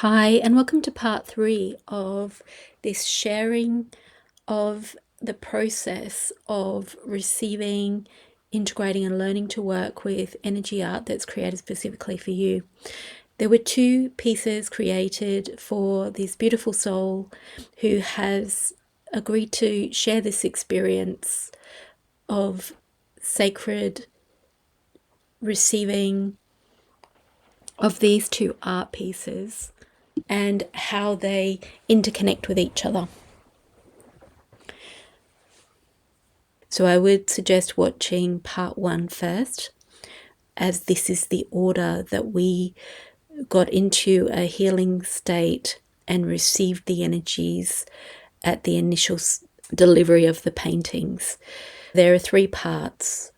Hi, and welcome to part 3 of this sharing of the process of receiving, integrating, and learning to work with energy art that's created specifically for you. There were 2 pieces created for this beautiful soul who has agreed to share this experience of sacred receiving of these 2 art pieces and how they interconnect with each other. So I would suggest watching part 1 first, as this is the order that we got into a healing state and received the energies at the initial delivery of the paintings. There are 3 parts.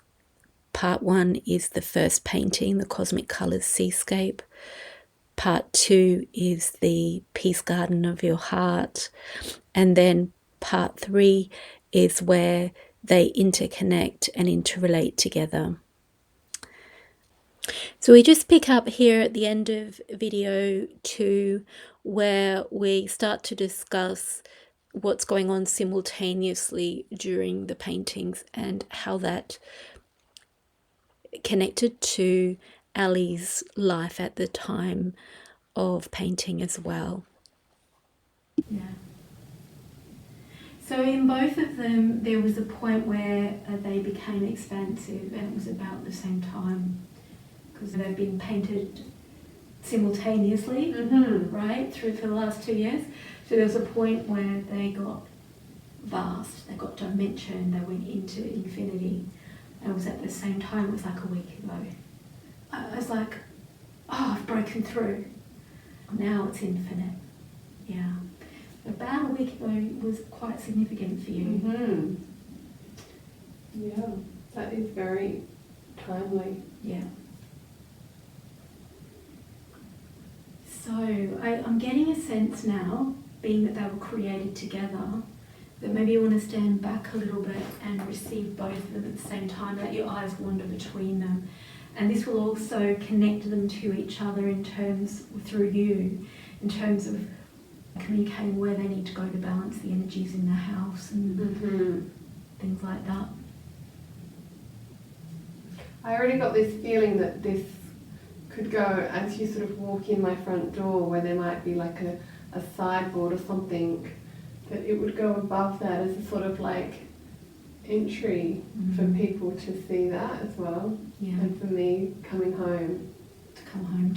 Part 1 is the first painting, the Cosmic Colours Seascape. Part 2 is the Peace Garden of your heart. And then part 3 is where they interconnect and interrelate together. So we just pick up here at the end of video 2, where we start to discuss what's going on simultaneously during the paintings and how that connected to Ali's life at the time of painting as well. Yeah. So in both of them, there was a point where they became expansive, and it was about the same time, because they've been painted simultaneously, right, for the last 2 years. So there was a point where they got vast, they got dimension, they went into infinity. And it was at the same time, it was like a week ago. I was like, oh, I've broken through. Now it's infinite. Yeah. About a week ago was quite significant for you. Yeah, that is very timely. Yeah. So I'm getting a sense now, being that they were created together, that maybe you want to stand back a little bit and receive both of them at the same time, let your eyes wander between them. And this will also connect them to each other in terms, through you, in terms of communicating where they need to go to balance the energies in the house and things like that. I already got this feeling that this could go as you sort of walk in my front door, where there might be like a sideboard or something, that it would go above that as a sort of like entry for people to see that as well. Yeah. And for me coming home. To come home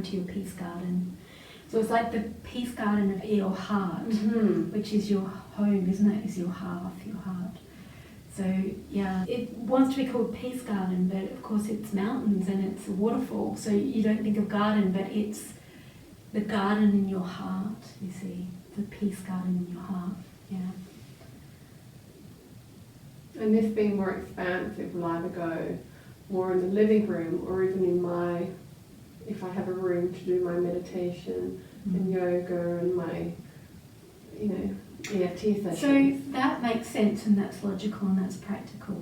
to your peace garden. So it's like the peace garden of your heart, which is your home, isn't it? Is your hearth, your heart. So yeah, it wants to be called peace garden, but of course it's mountains and it's a waterfall. So you don't think of garden, but it's the garden in your heart, you see. The peace garden in your heart, yeah. And this being more expansive will either go more in the living room or even in my, if I have a room to do my meditation and yoga and my, EFT sessions. So that makes sense and that's logical and that's practical.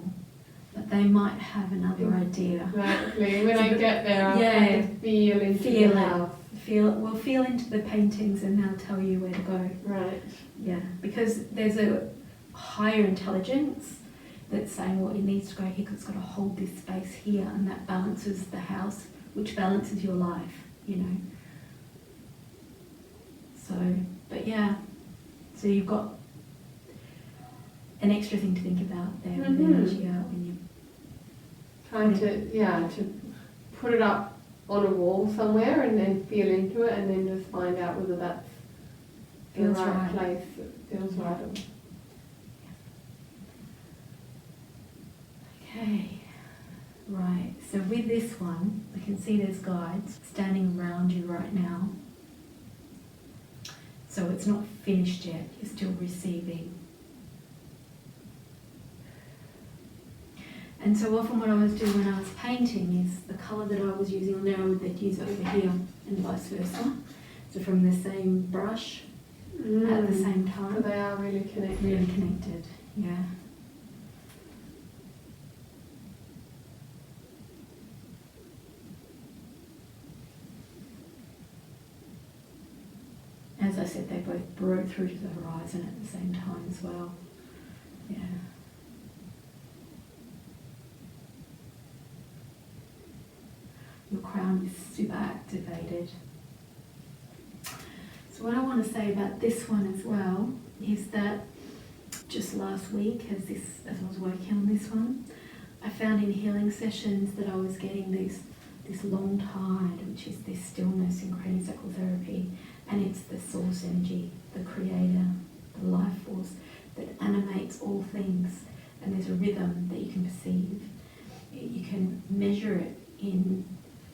But they might have another idea. Exactly. When I get there, I'll kind of feel into the house. Feel into the paintings and they'll tell you where to go. Right. Yeah, because there's a higher intelligence that's saying, well, it needs to go here because it's got to hold this space here, and that balances the house, which balances your life, So, but yeah, so you've got an extra thing to think about there with energy out when you trying to put it up on a wall somewhere and then feel into it and then just find out whether that's feels the right right. place, it feels right. Okay, right, so with this one, I can see there's guides standing around you right now. So it's not finished yet, you're still receiving. And so often what I was doing when I was painting is the colour that I was using on there, I would then use over here and vice versa. So from the same brush at the same time. So they are really connected. Really connected, yeah. I said, they both broke through to the horizon at the same time as well. Yeah. Your crown is super activated. So what I want to say about this one as well is that just last week, as I was working on this one, I found in healing sessions that I was getting this long tide, which is this stillness in craniosacral therapy, and it's the source energy, the creator, the life force that animates all things, and there's a rhythm that you can perceive. You can measure it in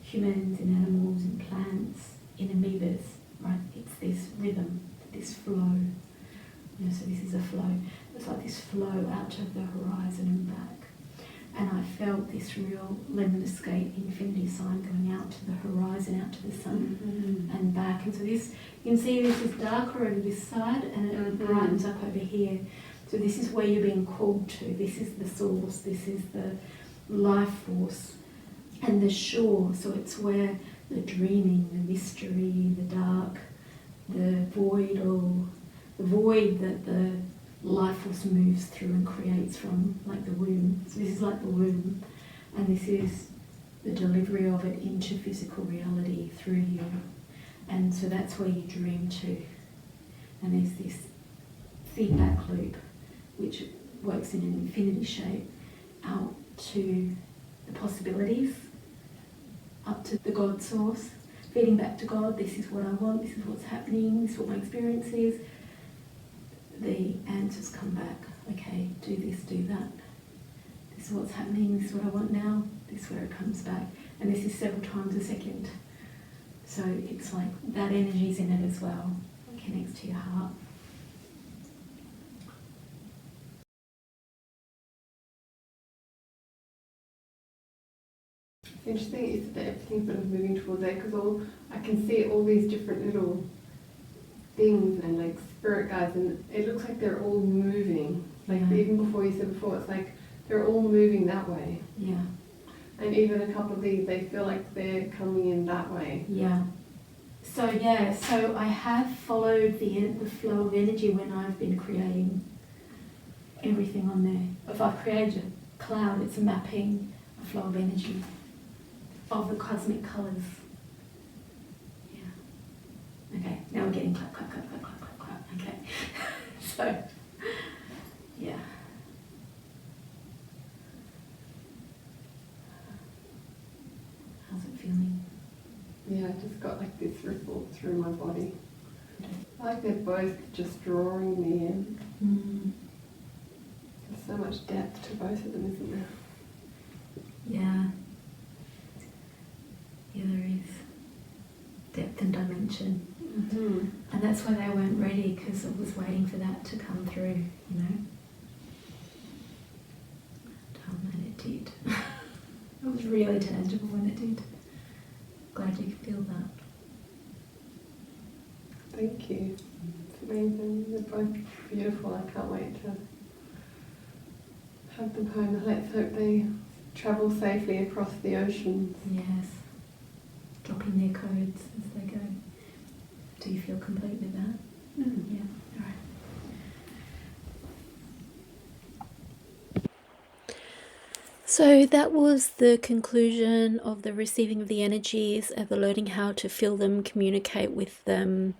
humans, in animals, in plants, in amoebas, right? It's this rhythm, this flow. So this is a flow. It's like this flow out to the horizon and back. And I felt this real lemniscate infinity sign going out to the horizon, out to the sun, and back. And so this, you can see this is darker over this side and it brightens up over here. So this is where you're being called to. This is the source. This is the life force. And the shore, so it's where the dreaming, the mystery, the dark, the void, or the void that the life force moves through and creates from, like the womb. So this is like the womb, and this is the delivery of it into physical reality through you. And so that's where you dream to. And there's this feedback loop which works in an infinity shape out to the possibilities, up to the God source, feeding back to God, this is what I want, this is what's happening, this is what my experience is. The answers come back, okay, do this, do that. This is what's happening, this is what I want now, this is where it comes back. And this is several times a second. So it's like that energy's in it as well. It connects to your heart. Interesting is that everything's sort of moving towards there, because I can see all these different little things and like spirit guides, and it looks like they're all moving. Like even before you said before, it's like they're all moving that way. Yeah. And even a couple of these, they feel like they're coming in that way. Yeah. So I have followed the flow of energy when I've been creating everything on there. If I've created a cloud, it's mapping a flow of energy of the cosmic colours. Yeah. Okay, now we're getting clap, clap, clap, clap, clap, clap, clap. Okay. So, yeah. How's it feeling? Yeah, I just got like this ripple through my body. I like they're both just drawing me in. There's so much depth to both of them, isn't there? Yeah. Yeah, there is depth and dimension. And that's why they weren't ready, because I was waiting for that to come through, you know. And it did. It was really tangible when it did. Glad you could feel that. Thank you. It's amazing. They're both beautiful. I can't wait to have them home. Let's hope they travel safely across the oceans. Yes. Dropping their codes as they go. Do you feel complete with that? Yeah. All right. So that was the conclusion of the receiving of the energies, of the learning how to feel them, communicate with them,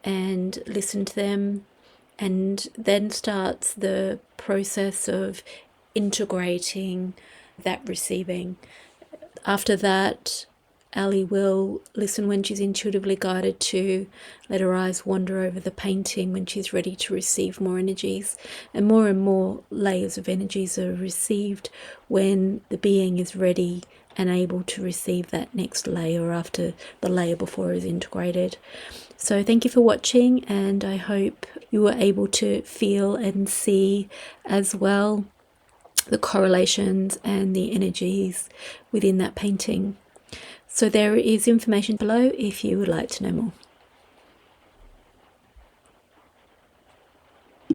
and listen to them. And then starts the process of integrating that receiving. After that, Ali will listen when she's intuitively guided to, let her eyes wander over the painting when she's ready to receive more energies. And more layers of energies are received when the being is ready and able to receive that next layer after the layer before is integrated. So thank you for watching, and I hope you were able to feel and see as well the correlations and the energies within that painting. So there is information below if you would like to know more.